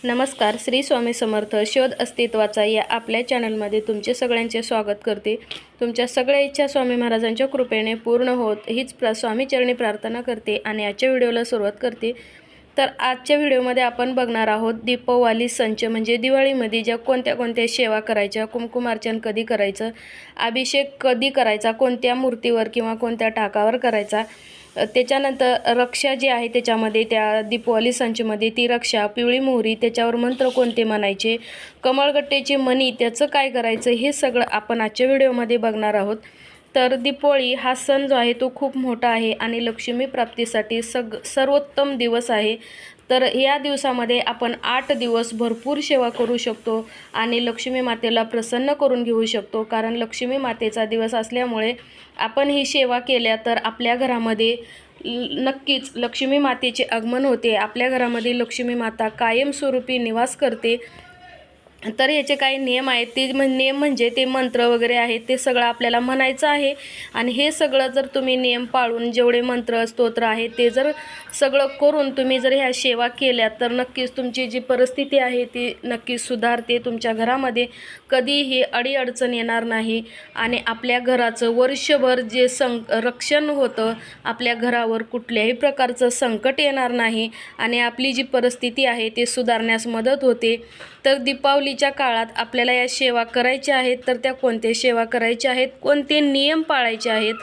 नमस्कार. श्री स्वामी समर्थ. शोध अस्तित्वाचा या आपल्या चॅनलमध्ये तुमचे सगळ्यांचे स्वागत करते. तुमच्या सगळ्या इच्छा स्वामी महाराजांच्या कृपेने पूर्ण होत हीच स्वामीचरणी प्रार्थना करते आणि आजच्या व्हिडिओला सुरुवात करते. तर आजच्या व्हिडिओमध्ये आपण बघणार आहोत दीपावली संच म्हणजे दिवाळीमध्ये ज्या कोणत्या सेवा करायच्या, कुमकुमार्चन कधी करायचं, अभिषेक कधी करायचा, कोणत्या मूर्तीवर किंवा कोणत्या टाकावर करायचा, त्याच्यानंतर रक्षा जी आहे त्याच्यामध्ये त्या दीपावली संचमध्ये ती रक्षा, पिवळी मोहरी, त्याच्यावर मंत्र कोणते म्हणायचे, कमळगट्ट्याचे मणी त्याचं काय करायचं, हे सगळं आपण आजच्या व्हिडिओमध्ये बघणार आहोत. तर दीपावली हा सण जो आहे तो खूप मोठा आहे आणि लक्ष्मी प्राप्तीसाठी सर्वोत्तम दिवस आहे. तर या दिवसामध्ये आपण 8 दिवस भरपूर सेवा करू शकतो आणि लक्ष्मी मातेला प्रसन्न करून घेऊ शकतो. कारण लक्ष्मी मातेचा दिवस असल्यामुळे आपण ही सेवा केल्या तर आपल्या घरामध्ये नक्कीच लक्ष्मी मातेचे आगमन होते. आपल्या घरामध्ये लक्ष्मी माता कायमस्वरूपी निवास करते. तर याचे काही नियम आहेत. ते नियम म्हणजे ते मंत्र वगैरे आहेत ते सगळं आपल्याला म्हणायचं आहे. आणि हे सगळं जर तुम्ही नियम पाळून जेवढे मंत्र स्तोत्र आहेत ते जर सगळं करून तुम्ही जर ह्या सेवा केल्या तर नक्कीच तुमची जी परिस्थिती आहे ती नक्कीच सुधारते. तुमच्या घरामध्ये कधीही अडीअडचण येणार नाही आणि आपल्या घराचं वर्षभर जे रक्षण होतं, आपल्या घरावर कुठल्याही प्रकारचं संकट येणार नाही आणि आपली जी परिस्थिती आहे ते सुधारण्यास मदत होते. तर दीपावलीच्या काळात आपल्याला या सेवा करायच्या आहेत. तर त्या कोणत्या सेवा करायच्या आहेत, कोणते नियम पाळायचे आहेत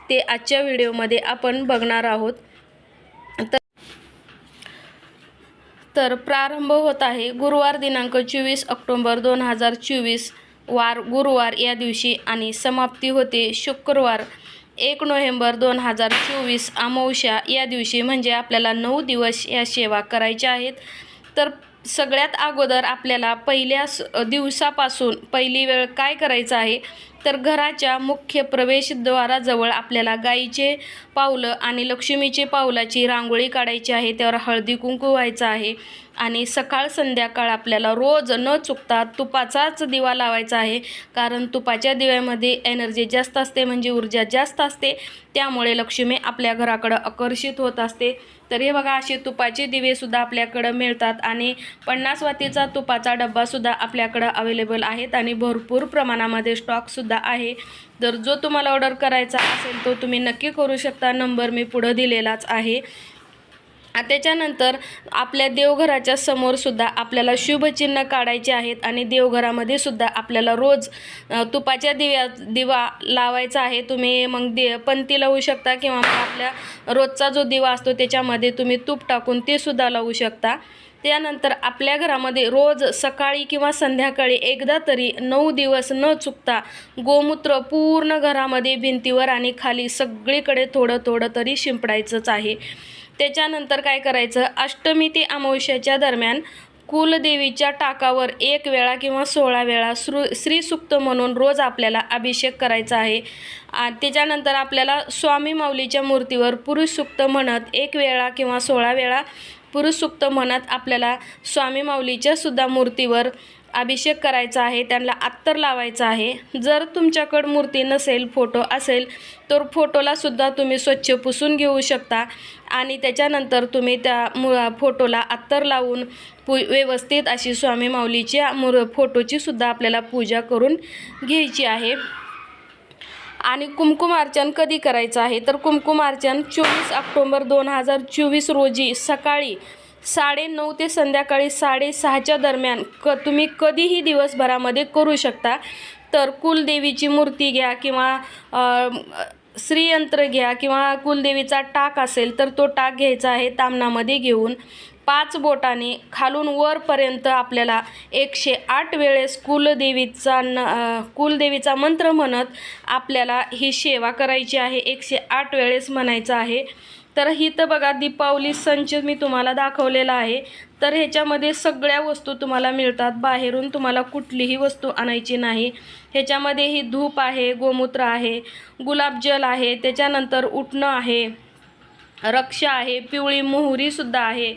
ते आजच्या व्हिडिओमध्ये आपण बघणार आहोत. तर प्रारंभ होत आहे गुरुवार दिनांक 24 ऑक्टोबर 2024 वार गुरुवार या दिवशी आणि समाप्ती होते शुक्रवार 1 नोव्हेंबर 2024 अमावस्या या दिवशी. म्हणजे आपल्याला 9 दिवस या सेवा करायच्या आहेत. तर सगळ्यात अगोदर आपल्याला पहिल्या दिवसापासून पहिली वेळ काय करायचं आहे, तर घराच्या मुख्य प्रवेशद्वाराजवळ आपल्याला गाईचे पावलं आणि लक्ष्मीचे पावलाची रांगोळी काढायची आहे. त्यावर हळदी कुंकू व्हायचं आहे आणि सकाळ संध्याकाळ आपल्याला रोज न चुकता तुपाचाच दिवा लावायचा आहे. कारण तुपाच्या दिव्यामध्ये एनर्जी जास्त असते म्हणजे ऊर्जा जास्त असते. त्यामुळे लक्ष्मी आपल्या घराकडं आकर्षित होत असते. तर हे बघा असे तुपाचे दिवेसुद्धा आपल्याकडं मिळतात आणि 50 वातीचा तुपाचा डब्बासुद्धा आपल्याकडं अवेलेबल आहेत आणि भरपूर प्रमाणामध्ये स्टॉकसुद्धा आहे. तर जो तुम्हाला ऑर्डर करायचा असेल तो तुम्ही नक्की करू शकता. नंबर मी पुढं दिलेलाच आहे. त्याच्यानंतर आपल्या देवघराच्या समोरसुद्धा आपल्याला शुभचिन्ह काढायचे आहेत आणि देवघरामध्ये सुद्धा आपल्याला रोज तुपाच्या दिवा लावायचा आहे. तुम्ही मग पंती लावू शकता किंवा मग आपल्या रोजचा जो दिवा असतो त्याच्यामध्ये तुम्ही तूप टाकून ते सुद्धा लावू शकता. त्यानंतर आपल्या घरामध्ये रोज सकाळी किंवा संध्याकाळी एकदा तरी 9 दिवस न चुकता गोमूत्र पूर्ण घरामध्ये भिंतीवर आणि खाली सगळीकडे थोडं थोडं तरी शिंपडायचंच आहे. त्याच्यानंतर काय करायचं, अष्टमी ते अमावस्याच्या दरम्यान कुलदेवीच्या टाकावर 1 वेळा किंवा 16 वेळा श्रीसूक्त म्हणून रोज आपल्याला अभिषेक करायचा आहे. त्याच्यानंतर आपल्याला स्वामी माऊलीच्या मूर्तीवर पुरुष सूक्त म्हणत 1 वेळा किंवा 16 वेळा पुरुष सूक्त म्हणत आपल्याला स्वामी माऊलीच्या सुद्धा मूर्तीवर अभिषेक करायचा आहे. त्यांना अत्तर लावायचं आहे. जर तुमच्याकडं मूर्ती नसेल, फोटो असेल तर फोटोला सुद्धा तुम्ही स्वच्छ पुसून घेऊ शकता आणि त्याच्यानंतर तुम्ही त्या फोटोला अत्तर लावून व्यवस्थित अशी स्वामी माऊलीच्या फोटोची सुद्धा आपल्याला पूजा करून घ्यायची आहे. आणि कुमकुमार्चन कधी करायचं आहे, तर कुमकुमार्चन 24 ऑक्टोबर 2024 रोजी सकाळी 9:30 ते संध्याकाळी 6:30च्या दरम्यान तुम्ही कधीही दिवसभरामध्ये करू शकता. तर कुलदेवीची मूर्ती घ्या किंवा श्रीयंत्र घ्या किंवा कुलदेवीचा टाक असेल तर तो टाक घ्यायचा आहे. तामणामध्ये घेऊन 5 बोटाने खालून वरपर्यंत आपल्याला 108 वेळेस कुलदेवीचा मंत्र म्हणत आपल्याला ही सेवा करायची आहे. 108 वेळेस म्हणायचं आहे. तर ही तर बघा दीपावली संच मी तुम्हाला दाखवलेला आहे. तर ह्याच्यामध्ये सगळ्या वस्तू तुम्हाला मिळतात. बाहेरून तुम्हाला कुठलीही वस्तू आणायची नाही. ह्याच्यामध्ये ही धूप आहे, गोमूत्र आहे, गुलाबजल आहे, त्याच्यानंतर उटणं आहे, रक्षा आहे, पिवळी मोहरीसुद्धा आहे.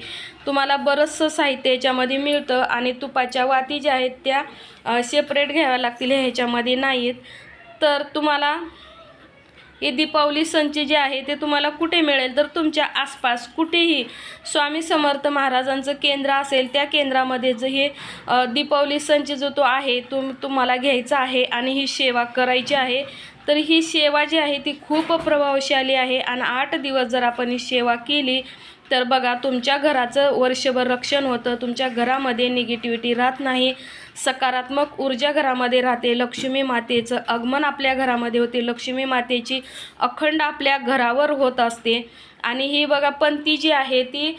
तुम्हाला बरंचसं साहित्य ह्याच्यामध्ये मिळतं आणि तुपाच्या वाती ज्या आहेत त्या सेपरेट घ्याव्या लागतील, ह्याच्यामध्ये नाहीत. तर तुम्हाला हे दीपावली संच जे आहे ते तुम्हाला कुठे मिळेल, तर तुमच्या आसपास कुठेही स्वामी समर्थ महाराजांचं केंद्र असेल त्या केंद्रामध्ये जे हे दीपावली संच जो तो आहे तुम्हाला घ्यायचा आहे आणि ही सेवा करायची आहे. तर ही सेवा जी आहे ती खूप प्रभावशाली आहे आणि 8 दिवस जर आपण ही सेवा केली तर बघा तुमच्या घराचं वर्षभर रक्षण होतं. तुमच्या घरामध्ये निगेटिव्हिटी राहत नाही, सकारात्मक ऊर्जा घरामध्ये राहते. लक्ष्मी मातेचं आगमन आपल्या घरामध्ये होते. लक्ष्मी मातेची अखंड आपल्या घरावर होत असते. आणि ही बघा पंथी जी आहे ती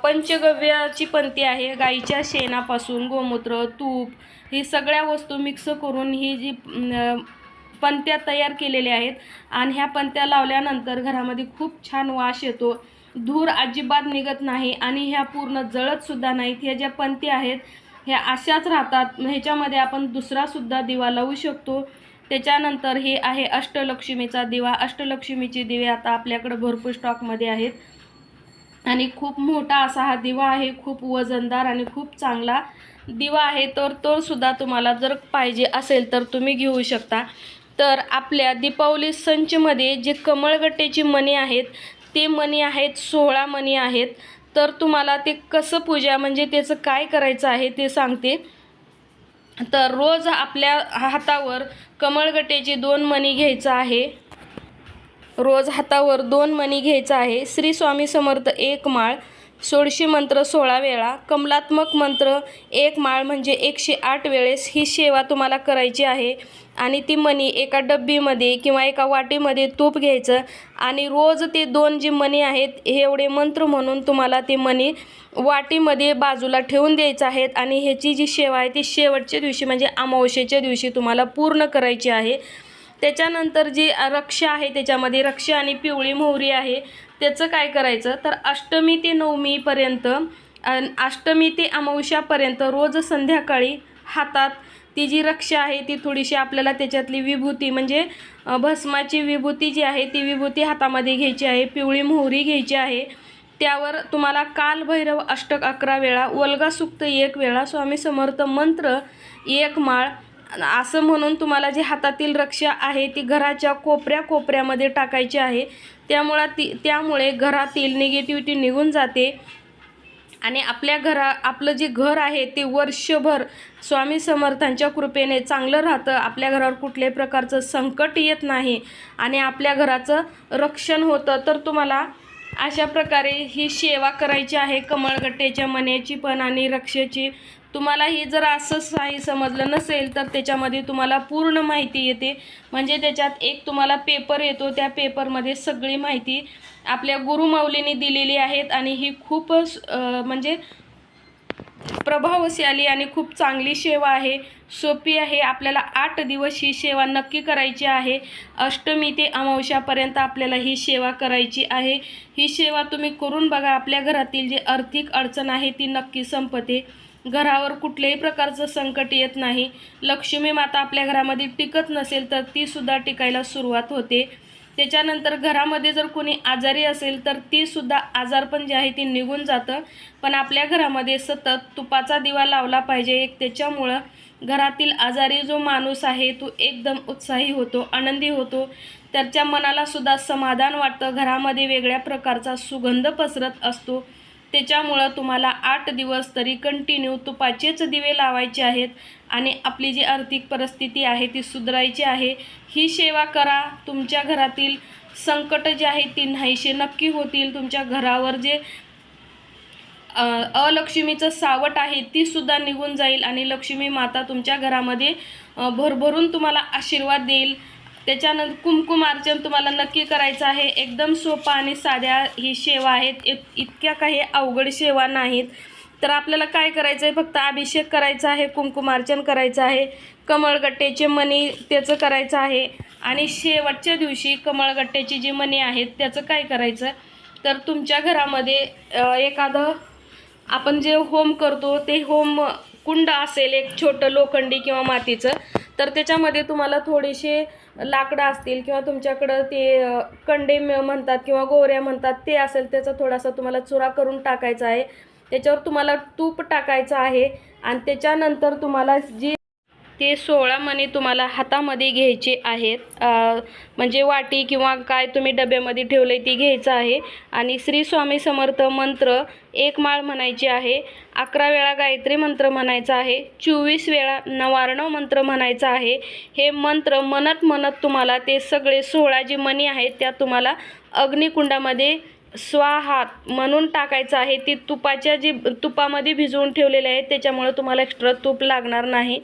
पंचगव्याची पंथी आहे. गाईच्या शेणापासून गोमूत्र, तूप ही सगळ्या वस्तू मिक्स करून ही जी पंथ्या तयार केलेल्या आहेत. आणि ह्या पंथ्या लावल्यानंतर घरामध्ये खूप छान वास येतो, धूर अजिबात निघत नाही आणि ह्या पूर्ण जळतसुद्धा नाहीत. ह्या ज्या पंथ्या आहेत ह्या अशाच राहतात. ह्याच्यामध्ये आपण दुसरासुद्धा दिवा लावू शकतो. त्याच्यानंतर हे आहे अष्टलक्ष्मीचा दिवा. अष्टलक्ष्मीचे दिवे आता आपल्याकडे भरपूर स्टॉकमध्ये आहेत आणि खूप मोठा असा हा दिवा आहे, खूप वजनदार आणि खूप चांगला दिवा आहे. तर तो सुद्धा तुम्हाला जर पाहिजे असेल तर तुम्ही घेऊ शकता. तर आपल्या दीपावली संचमध्ये जे कमळगट्टेची मणी आहेत ते मणी आहेत 16 मणी आहेत. तर तुम्हाला ते कसं पूजा म्हणजे त्याचं काय करायचं आहे ते सांगते. तर रोज आपल्या हातावर कमळगट्टेचे 2 मणी घ्यायचं आहे. रोज हातावर 2 मणी घ्यायचा आहे. श्री स्वामी समर्थ 1 माळ, 16 मंत्र 16 वेळा, कमलात्मक मंत्र 1 माळ म्हणजे 108 वेळेस ही सेवा तुम्हाला करायची आहे. आणि ती मणी एका डब्बीमध्ये किंवा एका वाटीमध्ये तूप घ्यायचं आणि रोज ते 2 जी मणी आहेत हे एवढे मंत्र म्हणून तुम्हाला ते मणी वाटीमध्ये बाजूला ठेवून द्यायचं आहेत. आणि ह्याची जी सेवा आहे ती शेवटच्या दिवशी म्हणजे अमावस्येच्या दिवशी तुम्हाला पूर्ण करायची आहे. त्याच्यानंतर जी रक्षा आहे त्याच्यामध्ये रक्षा आणि पिवळी मोहरी आहे. त्याचं काय करायचं तर अष्टमी ते नवमीपर्यंत, अष्टमी ते अमावस्यापर्यंत रोज संध्याकाळी हातात ती जी रक्षा आहे ती थोडीशी आपल्याला त्याच्यातली विभूती म्हणजे भस्माची विभूती जी आहे ती विभूती हातामध्ये घ्यायची आहे. पिवळी मोहरी घ्यायची आहे. त्यावर तुम्हाला कालभैरव अष्टक 11 वेळा, वल्गा सूक्त 1 वेळा, स्वामी समर्थ मंत्र 1 माळ असं म्हणून तुम्हाला जी हातातील रक्षा आहे ती घराच्या कोपऱ्यामध्ये टाकायची आहे. त्यामुळे घरातील निगेटिव्हिटी निघून जाते आणि आपलं जे घर आहे ते वर्षभर स्वामी समर्थांच्या कृपेने चांगलं राहतं. आपल्या घरावर कुठल्याही प्रकारचं संकट येत नाही आणि आपल्या घराचं रक्षण होतं. तर तुम्हाला अशा प्रकारे ही सेवा करायची आहे कमळगट्टेच्या मण्याची पण आणि रक्षेची. तुम्हाला ही जर असं काही समजलं नसेल तर त्याच्यामध्ये तुम्हाला पूर्ण माहिती येते. म्हणजे त्याच्यात एक तुम्हाला पेपर येतो, त्या पेपरमध्ये सगळी माहिती आपल्या गुरुमाऊलींनी दिलेली आहेत. आणि ही खूपच म्हणजे प्रभावशाली आणि खूप चांगली सेवा आहे, सोपी आहे. आपल्याला 8 दिवस ही सेवा नक्की करायची आहे. अष्टमी ते अमावस्यापर्यंत आपल्याला ही सेवा करायची आहे. ही सेवा तुम्ही करून बघा. आपल्या घरातील जी आर्थिक अडचण आहे ती नक्की संपते. घरावर कुठल्याही प्रकारचं संकट येत नाही. लक्ष्मी माता आपल्या घरामध्ये टिकत नसेल तर ती सुद्धा टिकायला सुरुवात होते. त्याच्यानंतर घरामध्ये जर कोणी आजारी असेल तर ती सुद्धा आजारपण जे आहे ते निघून जातं. पण आपल्या घरामध्ये सतत तुपाचा दिवा लावला पाहिजे. त्याच्यामुळं घरातील आजारी जो माणूस आहे तो एकदम उत्साही होतो, आनंदी होतो. त्याच्या मनाला सुद्धा समाधान वाटतं. घरामध्ये वेगळ्या प्रकारचा सुगंध पसरत असतो. त्याच्यामुळं तुम्हाला 8 दिवस तरी कंटिन्यू तुपाचेच दिवे लावायचे आहेत आणि आपली जी आर्थिक परिस्थिती आहे ती सुधारायची आहे. ही सेवा करा. तुमच्या घरातील संकट जे आहे ती नाहीसे नक्की होतील. तुमच्या घरावर जे अलक्ष्मीचं सावट आहे ती सुद्धा निघून जाईल आणि लक्ष्मी माता तुमच्या घरामध्ये भरभरून तुम्हाला आशीर्वाद देईल. त्याच्यानंतर कुंकुमार्चन तुम्हाला नक्की करायचं आहे. एकदम सोपा आणि साध्या ही सेवा आहेत. इतक्या काही अवघड सेवा नाहीत. तर आपल्याला काय करायचं आहे, फक्त अभिषेक करायचा आहे, कुंकुमार्चन करायचं आहे, कमळगट्टेचे मणी त्याचं करायचं आहे. आणि शेवटच्या दिवशी कमळगट्टेची जी मणी आहेत त्याचं काय करायचं तर तुमच्या घरामध्ये एखादं आपण जे होम करतो ते होम कुंड असेल एक छोटं लोखंडी किंवा मातीचं, तर त्याच्यामध्ये तुम्हाला थोडेसे लाकडं असतील किंवा तुमच्याकडं ते कंडे म्हणतात किंवा गोऱ्या म्हणतात ते असेल त्याचा थोडासा तुम्हाला चुरा करून टाकायचा आहे. त्याच्यावर तुम्हाला तूप टाकायचं आहे आणि त्याच्यानंतर तुम्हाला जी ते 16 मणी तुम्हाला हातामध्ये घ्यायचे आहेत. म्हणजे वाटी किंवा काय तुम्ही डब्यामध्ये ठेवले ती घ्यायचं आहे. आणि श्री स्वामी समर्थ मंत्र 1 माळ म्हणायची आहे. 11 वेळा गायत्री मंत्र म्हणायचा आहे. 24 वेळा नवार्णव मंत्र म्हणायचा आहे. हे मंत्र म्हणत म्हणत तुम्हाला ते सगळे 16 जी मणी आहेत त्या तुम्हाला अग्निकुंडामध्ये स्वाहा म्हणून टाकायचं आहे. ती तुपामध्ये भिजवून ठेवलेले आहेत, त्याच्यामुळे तुम्हाला एक्स्ट्रा तूप लागणार नाही.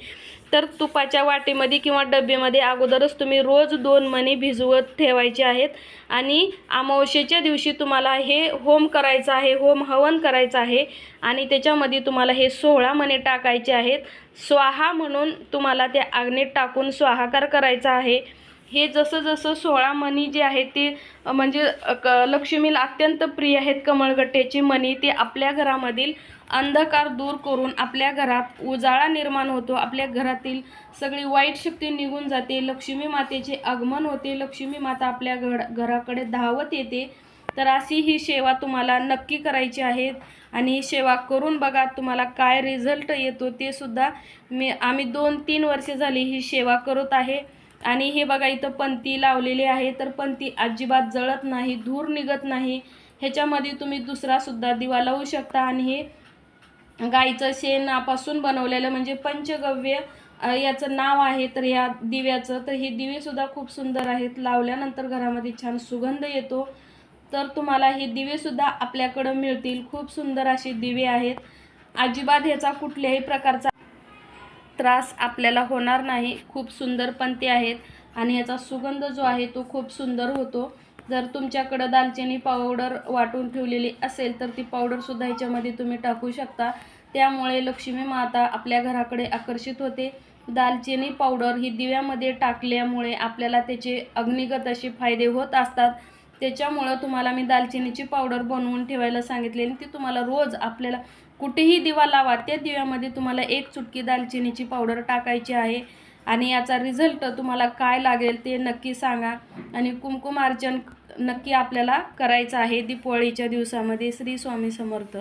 तर तुपाच्या वाटीमध्ये किंवा डब्यामध्ये अगोदरच तुम्ही रोज 2 मणी भिजवत ठेवायचे आहेत. आणि अमावस्येच्या दिवशी तुम्हाला हे होम करायचं आहे, होम हवन करायचं आहे. आणि त्याच्यामध्ये तुम्हाला हे 16 मणी टाकायचे आहेत. स्वाहा म्हणून तुम्हाला त्या अग्नीत टाकून स्वाहाकार करायचा आहे. हे जसं जसं 16 मणी जे आहेत ते म्हणजे लक्ष्मीला अत्यंत प्रिय आहेत. कमळगट्ट्याची मणी ते आपल्या घरामधील अंधकार दूर करून आपल्या घरात उजाळा निर्माण होतो. आपल्या घरातील सगळी वाईट शक्ती निघून जाते. लक्ष्मी मातेचे आगमन होते. लक्ष्मी माता आपल्या घराकडे धावत येते. तर अशी ही सेवा तुम्हाला नक्की करायची आहे. आणि ही सेवा करून बघा, तुम्हाला काय रिझल्ट येतो ते सुद्धा आम्ही 2-3 वर्षे झाली ही सेवा करत आहे. आणि हे बघा इथं पंती लावलेली आहे. तर पंती अजिबात जळत नाही, धूर निघत नाही. ह्याच्यामध्ये तुम्ही दुसरासुद्धा दिवा लावू शकता. आणि हे गाईचं शेणापासून बनवलेलं म्हणजे पंचगव्य याचं नाव आहे तर या दिव्याचं. तर हे दिवेसुद्धा खूप सुंदर आहेत. लावल्यानंतर घरामध्ये छान सुगंध येतो. तर तुम्हाला हे दिवेसुद्धा आपल्याकडं मिळतील. खूप सुंदर असे दिवे आहेत. अजिबात ह्याचा कुठल्याही प्रकारचा त्रास आपल्याला होणार नाही. खूप सुंदर पंते आहेत आणि याचा सुगंध जो आहे तो खूप सुंदर होतो. जर तुमच्याकडं दालचिनी पावडर वाटून ठेवलेली असेल तर ती पावडरसुद्धा ह्याच्यामध्ये तुम्ही टाकू शकता. त्यामुळे लक्ष्मी माता आपल्या घराकडे आकर्षित होते. दालचिनी पावडर ही दिव्यामध्ये टाकल्यामुळे आपल्याला त्याचे अग्निगत असे फायदे होत असतात. त्याच्यामुळं तुम्हाला मी दालचिनीची पावडर बनवून ठेवायला सांगितली आणि ती तुम्हाला रोज आपल्याला कुठेही दिवा लावा त्या दिव्यामध्ये तुम्हाला 1 चुटकी दालचिनीची पावडर टाकायची आहे. आणि याचा रिझल्ट तुम्हाला काय लागेल ते नक्की सांगा. आणि कुंकुमार्चन नक्की आपल्याला करायचं आहे दीपावलीच्या दिवसामध्ये. श्री स्वामी समर्थ.